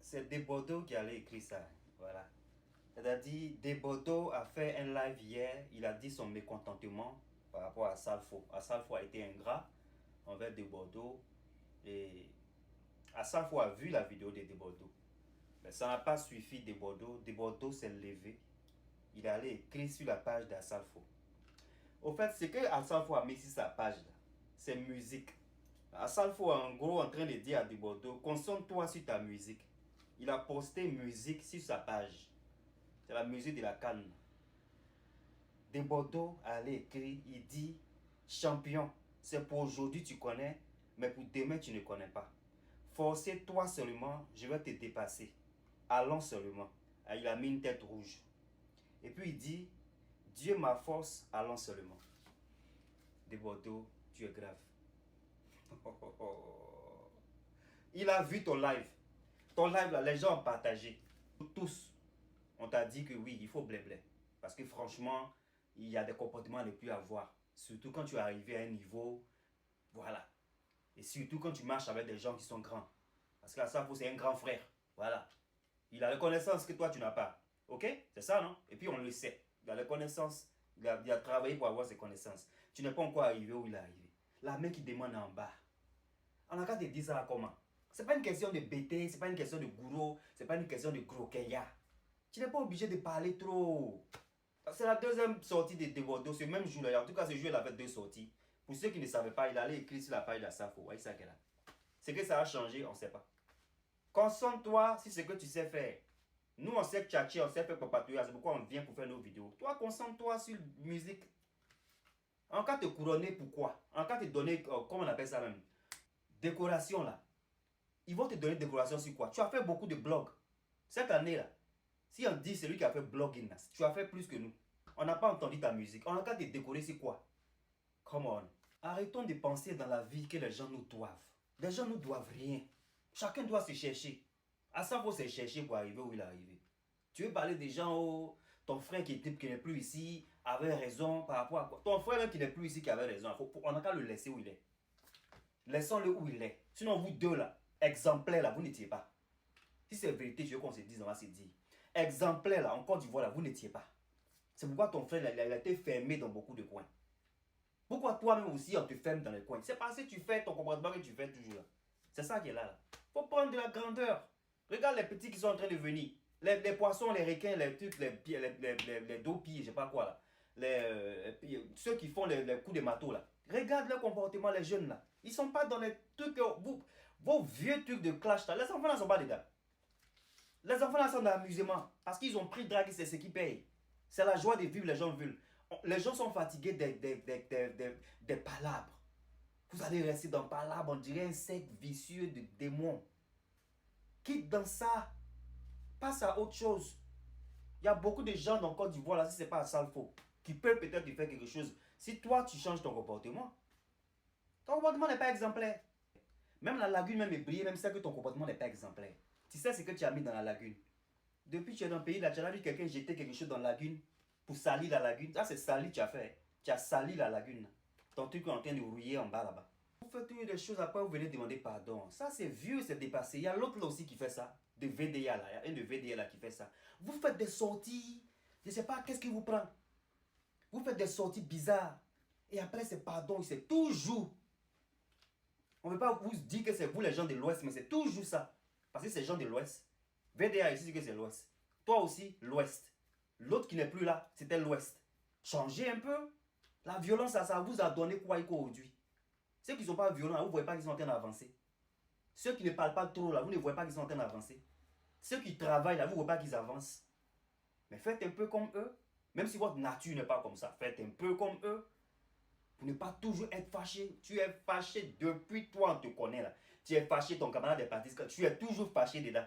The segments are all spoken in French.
c'est Desbordeaux qui allait écrire ça. Voilà. C'est-à-dire, Desbordeaux a fait un live hier. Il a dit son mécontentement par rapport à Salfo. Salfo a été ingrat envers Desbordeaux. Et Salfo a vu la vidéo de Desbordeaux. Mais ça n'a pas suffi Desbordeaux. Desbordeaux s'est levé. Il est allé écrire sur la page d'Assalfo. Au fait, ce que Assalfo a mis sur sa page, c'est musique. Assalfo est en gros en train de dire à Desbordeaux, concentre-toi sur ta musique. Il a posté musique sur sa page. C'est la musique de la canne. Desbordeaux a allé écrire, il dit, champion, c'est pour aujourd'hui tu connais, mais pour demain tu ne connais pas. Forcez-toi seulement, je vais te dépasser. Allons seulement. Il a mis une tête rouge. Et puis il dit, Dieu ma force, allons seulement. Desbordeaux, tu es grave. Il a vu ton live. Ton live là, les gens ont partagé. Tous, on t'a dit que oui, il faut blé-blé. Parce que franchement, il y a des comportements à ne plus avoir. Surtout quand tu es arrivé à un niveau, voilà. Et surtout quand tu marches avec des gens qui sont grands. Parce que là, ça, c'est un grand frère. Voilà. Il a la connaissance que toi, tu n'as pas. Ok? C'est ça, non? Et puis, on le sait. Il a les connaissances. Il a travaillé pour avoir ses connaissances. Tu n'es pas encore arrivé où il est arrivé. La main qui demande en bas. On a qu'à te dire ça comment? C'est pas une question de bêter, c'est pas une question de gourou, c'est pas une question de croqueya. Tu n'es pas obligé de parler trop. C'est la deuxième sortie de Desbordeaux ce même jour-là. En tout cas, ce jour, il avait deux sorties. Pour ceux qui ne savaient pas, il allait écrire sur la page de Safo. C'est que ça a changé, on ne sait pas. Concentre-toi sur ce que tu sais faire. Nous, on sait tchatcher, on sait faire papatouiller. C'est pourquoi on vient pour faire nos vidéos. Toi, concentre-toi sur la musique. En cas de te couronner, pourquoi? En cas de te donner, comment on appelle ça même? Décoration là. Ils vont te donner décoration sur quoi? Tu as fait beaucoup de blogs. Cette année là, si on dit celui qui a fait blogging là, tu as fait plus que nous. On n'a pas entendu ta musique. On a qu'à te décorer sur quoi? Come on. Arrêtons de penser dans la vie que les gens nous doivent. Les gens nous doivent rien. Chacun doit se chercher. À ça, il faut se chercher pour arriver où il est arrivé. Tu veux parler des gens, oh, ton frère qui n'est plus ici avait raison par rapport à quoi? Ton frère qui n'est plus ici qui avait raison. On n'a qu'à le laisser où il est. Laissons-le où il est. Sinon, vous deux là, exemplaires là, vous n'étiez pas. Si c'est vérité, je veux qu'on se dise, on va se dire. Exemplaires là, en Côte d'Ivoire là, vous n'étiez pas. C'est pourquoi ton frère il a été fermé dans beaucoup de coins. Pourquoi toi-même aussi on te ferme dans les coins? C'est parce que tu fais ton comportement que tu fais toujours là. C'est ça qui est là. Faut prendre de la grandeur. Regarde les petits qui sont en train de venir. Les poissons, les requins, les trucs, les dos-pieds, je sais pas quoi là. Ceux qui font les coups de marteau là. Regarde leur comportement, les jeunes là. Ils sont pas dans les trucs, vos vieux trucs de clash là. Les enfants là sont pas dedans. Les enfants là sont dans l'amusement. Parce qu'ils ont pris drague, c'est ce qui paye. C'est la joie de vivre, les gens veulent. Les gens sont fatigués des palabres. Vous allez rester dans palabres, on dirait un cercle vicieux de démons. Quitte dans ça. Passe à autre chose. Il y a beaucoup de gens dans Côte d'Ivoire, là, si ce n'est pas à Salfo, qui peuvent peut-être faire quelque chose. Si toi, tu changes ton comportement n'est pas exemplaire. Même la lagune même est brillée, même si que ton comportement n'est pas exemplaire. Tu sais ce que tu as mis dans la lagune. Depuis que tu es dans le pays, là, tu as vu quelqu'un jeter quelque chose dans la lagune pour salir la lagune. Ça, c'est sali tu as fait. Tu as sali la lagune. Ton truc est en train de rouiller en bas là-bas. Vous faites toutes des choses, après vous venez demander pardon. Ça, c'est vieux, c'est dépassé. Il y a l'autre là aussi qui fait ça. De VDA là. Il y a un de VDA là qui fait ça. Vous faites des sorties. Je ne sais pas qu'est-ce qui vous prend. Vous faites des sorties bizarres. Et après, c'est pardon. C'est toujours. On ne veut pas vous dire que c'est vous les gens de l'Ouest, mais c'est toujours ça. Parce que c'est les gens de l'Ouest. VDA ici, c'est que c'est l'Ouest. Toi aussi, l'Ouest. L'autre qui n'est plus là, c'était l'Ouest. Changez un peu. La violence, ça vous a donné quoi aujourd'hui? Ceux qui ne sont pas violents, vous ne voyez pas qu'ils sont en train d'avancer. Ceux qui ne parlent pas trop, là, vous ne voyez pas qu'ils sont en train d'avancer. Ceux qui travaillent, là, vous ne voyez pas qu'ils avancent. Mais faites un peu comme eux. Même si votre nature n'est pas comme ça, faites un peu comme eux. Pour ne pas toujours être fâché. Tu es fâché depuis toi, on te connaît là. Tu es fâché, ton camarade est parti. Tu es toujours fâché dedans.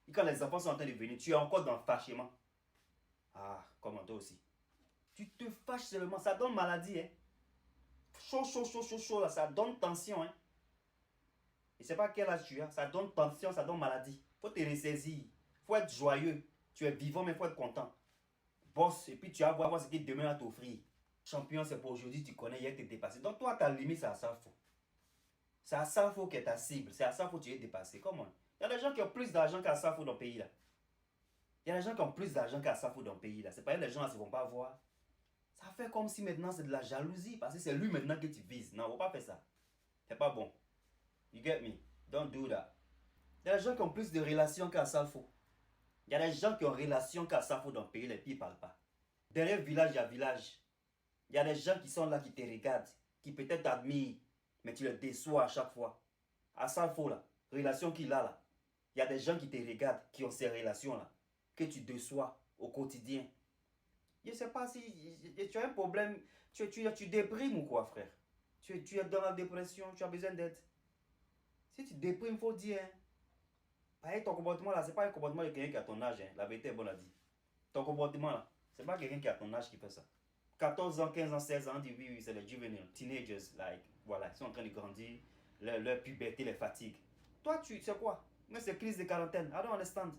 Et quand les enfants sont en train de venir, tu es encore dans le fâchement. Ah, comment toi aussi. Tu te fâches seulement, ça donne maladie. Hein. Chaud, là, ça donne tension. Hein. Et c'est pas quel âge tu as, ça donne tension, ça donne maladie. Faut te ressaisir, faut être joyeux. Tu es vivant, mais faut être content. Bosse, et puis tu vas voir ce que demain va t'offrir. Champion, c'est pour aujourd'hui, tu connais, hier t'es dépassé. Donc toi, ta limite, c'est à ça faux. C'est à ça faux qui est ta cible, c'est à ça faux que tu es dépassé. Comment? Il y a des gens qui ont plus d'argent qu'Asafo dans le pays là. Il y a des gens qui ont plus d'argent qu'Asafo dans le pays là. C'est pas les gens là qui vont pas voir. Ça fait comme si maintenant c'est de la jalousie parce que c'est lui maintenant que tu vises. Non, on va pas faire ça. C'est pas bon. You get me? Don't do that. Il y a des gens qui ont plus de relations qu'Asafo. Il y a des gens qui ont relation qu'Asafo dans le pays, les pieds ne parlent pas. Derrière village, il y a village. Il y a des gens qui sont là, qui te regardent, qui peut-être t'admirent, mais tu les déçois à chaque fois. Asafo là, relation qu'il a là. Il y a des gens qui te regardent, qui ont ces relations-là, que tu déçois au quotidien. Je ne sais pas si tu as un problème, tu déprimes ou quoi, frère. Tu es dans la dépression, tu as besoin d'aide. Si tu déprimes, il faut dire. Hein. Ton comportement là, ce n'est pas un comportement de quelqu'un qui a ton âge. Hein. La vérité est bonne à dire. Ton comportement là, ce n'est pas quelqu'un qui a ton âge qui fait ça. 14 ans, 15 ans, 16 ans, on dit oui, c'est les juvenile, teenagers, like, voilà, ils sont en train de grandir, leur puberté les fatigue. Toi, tu sais quoi? Mais c'est crise de quarantaine. I don't understand.